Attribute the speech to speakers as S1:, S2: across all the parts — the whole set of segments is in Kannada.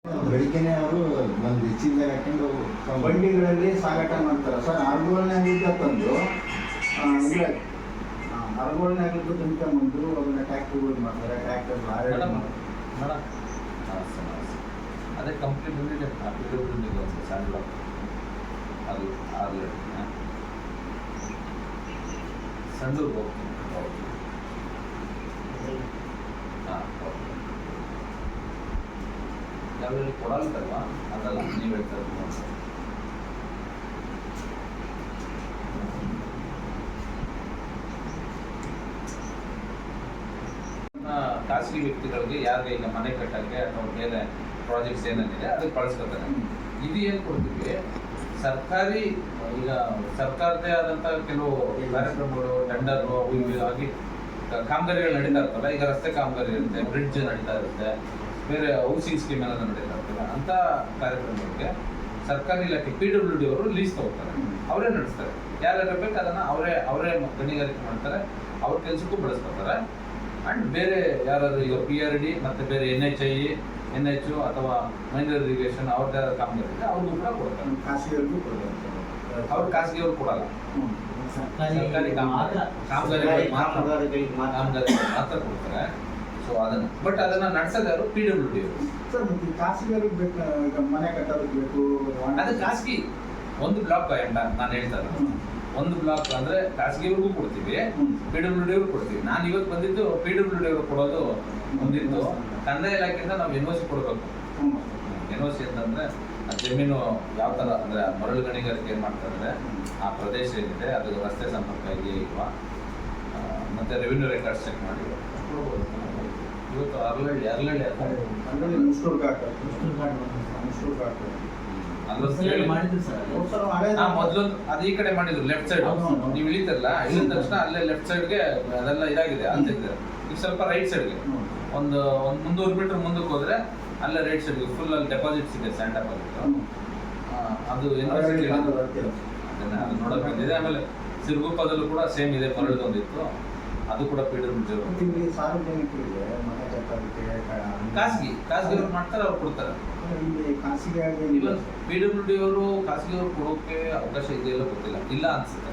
S1: ಬೆಳಿಗ್ಗೆನೆ ಅವರು ಒಂದು ಹೆಚ್ಚಿನ ಹಾಕೊಂಡು
S2: ಬಂಡಿಗಳಲ್ಲಿ ಸಾಗಾಟ ಮಾಡ್ತಾರೆ ಸರ್. ಅರಗೋಳ್ನಾಗಿದ್ದ ತಂದು ಅಂದರೆ ಅರಗೋಳ್ನಾಗಿದ್ದು ತುಂಬ್ಕೊಂಬಂದು ಅದನ್ನ ಟ್ಯಾಕ್ಟ್ರಿಗಳು ಮಾಡ್ತಾರೆ. ಟ್ಯಾಕ್ಟರ್ ಲಾರಿ
S3: ಅದೇ ಕಂಪ್ನಿ ಬಂದಿದೆ ಬಂದಿದೆ ಸಣ್ಣ ಅದು ಆರ್ಲೆಟ್ ಸಣ್ಣೂರ್ಗೆ ಹೋಗ್ತೀನಿ. ಹಾಂ ಯಾವ್ಯಾವ ಕೊಡಲ್ತಲ್ವಾ ಅದಲ್ಲ ನೀವು ಹೇಳ್ತಾರೆ ಖಾಸಗಿ ವ್ಯಕ್ತಿಗಳಿಗೆ ಯಾರಿಗೆ ಈಗ ಮನೆ ಕಟ್ಟಕ್ಕೆ ಅಥವಾ ಬೇರೆ ಪ್ರಾಜೆಕ್ಟ್ಸ್ ಏನೇನಿದೆ ಅದಕ್ಕೆ ಬಳಸ್ಕೊತಾರೆ. ಇದು ಏನು ಕೊಡ್ತೀವಿ, ಸರ್ಕಾರಿ ಈಗ ಸರ್ಕಾರದೇ ಆದಂಥ ಕೆಲವು ಕಾರ್ಯಕ್ರಮಗಳು ಟೆಂಡರು ಅವು ಇವು ಆಗಿ ಕಾಮಗಾರಿಗಳು ನಡೀತಾ ಇರ್ತಲ್ಲ. ಈಗ ರಸ್ತೆ ಕಾಮಗಾರಿ ಇರುತ್ತೆ, ಬ್ರಿಡ್ಜ್ ನಡೀತಾ ಇರುತ್ತೆ, ಬೇರೆ ಹೌಸಿಂಗ್ ಸ್ಕೀಮ್ ಏನಾದ್ರು ನಡೀತಾ ಇರ್ತಲ್ಲ, ಅಂಥ ಕಾರ್ಯಕ್ರಮಗಳಿಗೆ ಸರ್ಕಾರಿ ಇಲಾಖೆ PWD ಅವರು ಲೀಸ್ ತಗೋತಾರೆ, ಅವರೇ ನಡೆಸ್ತಾರೆ. ಯಾರ್ಯಾರು ಬೇಕು ಅದನ್ನು ಅವರೇ ಗಣಿಗಾರಿಕೆ ಮಾಡ್ತಾರೆ, ಅವ್ರ ಕೆಲಸಕ್ಕೂ ಬಳಸ್ಕೊತಾರೆ. ಆ್ಯಂಡ್ ಬೇರೆ ಯಾರಾದ್ರು ಈಗ PRD ಮತ್ತು ಬೇರೆ NH ಅಥವಾ ಮೈನರ್ ಇರಿಗೇಷನ್ ಅವ್ರದ್ದೇ ಕಾಮಗಾರಿ ಇದೆ, ಅವ್ರಿಗೂ ಕೂಡ ಕೊಡ್ತಾರೆ.
S2: ಖಾಸಗಿಯವ್ರಿಗೂ ಕೊಡ್ತಾರೆ.
S3: ಅವ್ರು ಖಾಸಗಿಯವ್ರು ಕೊಡಲ್ಲ, ಸರ್ಕಾರಿ ಕಾಮಗಾರಿಗಳಿಗೆ ಮಾತ್ರ ಕೊಡ್ತಾರೆ. ಸೊ ಅದನ್ನು ಬಟ್ ಅದನ್ನ ನಡೆಸೋದು ಯಾರು PWD ಅವರು.
S2: ಸರ್ ಮತ್ತೆ ಖಾಸಗಿಯವ್ರಿಗೆ ಬೇಕು, ಈಗ ಮನೆ ಕಟ್ಟೋದಕ್ಕೆ ಬೇಕು.
S3: ಅದು ಖಾಸಗಿ ಒಂದು ಬ್ಲಾಕ್ ನಾನು ಹೇಳ್ತಾ ಇರೋದು, ಒಂದು ಬ್ಲಾಕ್ ಅಂದ್ರೆ ಖಾಸಗಿಯವ್ರಿಗೂ ಕೊಡ್ತೀವಿ, PWD ಅವ್ರು ಕೊಡ್ತೀವಿ. ನಾನು ಇವತ್ತು ಬಂದಿದ್ದು PWD ಅವರು ಕೊಡೋದು ಒಂದಿತ್ತು. ಕಂದಾಯ ಇಲಾಖೆಯಿಂದ ನಾವು NOC ಕೊಡಬೇಕು. NOC ಅಂತಂದ್ರೆ ಜಮೀನು ಯಾವ ಥರ ಅಂದರೆ ಮರಳು ಗಣಿಗಾರಿಕೆ ಏನು ಮಾಡ್ತಾ ಇದ್ದಾರೆ, ಆ ಪ್ರದೇಶ ಏನಿದೆ ಅದು ರಸ್ತೆ ಸಂಪರ್ಕ ಇದೆಯಾ ಇಲ್ವಾ, ಮತ್ತು ರೆವಿನ್ಯೂ ರೆಕಾರ್ಡ್ಸ್ ಚೆಕ್ ಮಾಡಿ ಕೊಡ್ಬೋದು. ಇವತ್ತು ಅರಳಳ್ಳಿ
S2: ಮುಸ್ಟೂರ್ ಘಾಟ್
S3: ಮೊದಲೊಂದು ಅದು ಈ ಕಡೆ ಮಾಡಿದ್ರು ಲೆಫ್ಟ್ ಸೈಡ್. ನೀವು ಇಳಿತಾರಲ್ಲ, ಇಳಿದ ತಕ್ಷಣ ಅಲ್ಲೇ ಲೆಫ್ಟ್ ಸೈಡ್ಗೆ ಅದೆಲ್ಲ ಇದಾಗಿದೆ ಅಂತಿದ್ದಾರೆ. ಈಗ ಸ್ವಲ್ಪ ರೈಟ್ ಸೈಡ್ಗೆ ಒಂದು 300 ಮೀಟರ್ ಮುಂದಕ್ಕೆ ಹೋದ್ರೆ ಅಲ್ಲೇ ರೈಟ್ ಸೈಡ್ಗೆ ಫುಲ್ ಅಲ್ಲಿ ಡೆಪಾಸಿಟ್ಸ್ ಇದೆ, ಸ್ಯಾಂಡ್ ಡೆಪಾಸಿಟ್. ಅದು ಯೂನಿವರ್ಸಿಟಿ ಅದನ್ನ ನೋಡಕ್ ಬಂದಿದೆ. ಆಮೇಲೆ ಸಿರುಗುಪ್ಪದಲ್ಲೂ ಕೂಡ ಸೇಮ್ ಇದೆ, ಮರಳದೊಂದಿತ್ತು, ಅದು ಕೂಡ PWD
S2: ಸಾರ್ವಜನಿಕರಿಗೆ ಮನೆ ಕಟ್ಟೋದಕ್ಕೆ
S3: ಖಾಸಗಿಯವ್ರು ಮಾಡ್ತಾರೆ, ಅವ್ರು ಕೊಡ್ತಾರೆ. PWD ಅವರು ಖಾಸಗಿಯವ್ರು ಕೊಡೋಕೆ ಅವಕಾಶ ಇದೆಯಲ್ಲ ಗೊತ್ತಿಲ್ಲ, ಇಲ್ಲ ಅನ್ಸುತ್ತೆ.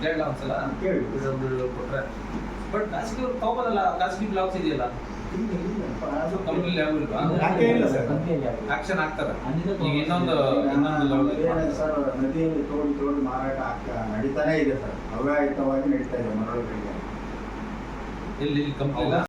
S3: ಕೇಳಲ್ಲ ಒಂದ್ಸಲ PWD ಅವ್ರು ಕೊಟ್ರೆ, ಬಟ್ ಖಾಸಗಿಯವ್ರು ತಗೋಬೋದಲ್ಲ. ಖಾಸಗಿ ಬ್ಲಾಕ್ಸ್ ಇದೆಯಲ್ಲ, ಕಂಪ್ನಿ ಲೆವೆಲ್ ಆಕ್ಷನ್ ಆಗ್ತಾರೆ. ಈಗ ಇನ್ನೊಂದು
S2: ಸರ್ ನದಿಯಲ್ಲಿ ತೋಡಿ ಮಾರಾಟ ನಡೀತಾನೆ ಇದೆ ಸರ್, ಅವ್ಯಾಹಿತವಾಗಿ ನಡೀತಾ ಇದೆ ಮರಳುಗಳಿಗೆ.
S3: ಇಲ್ಲಿ ಕಂಪ್ನಿ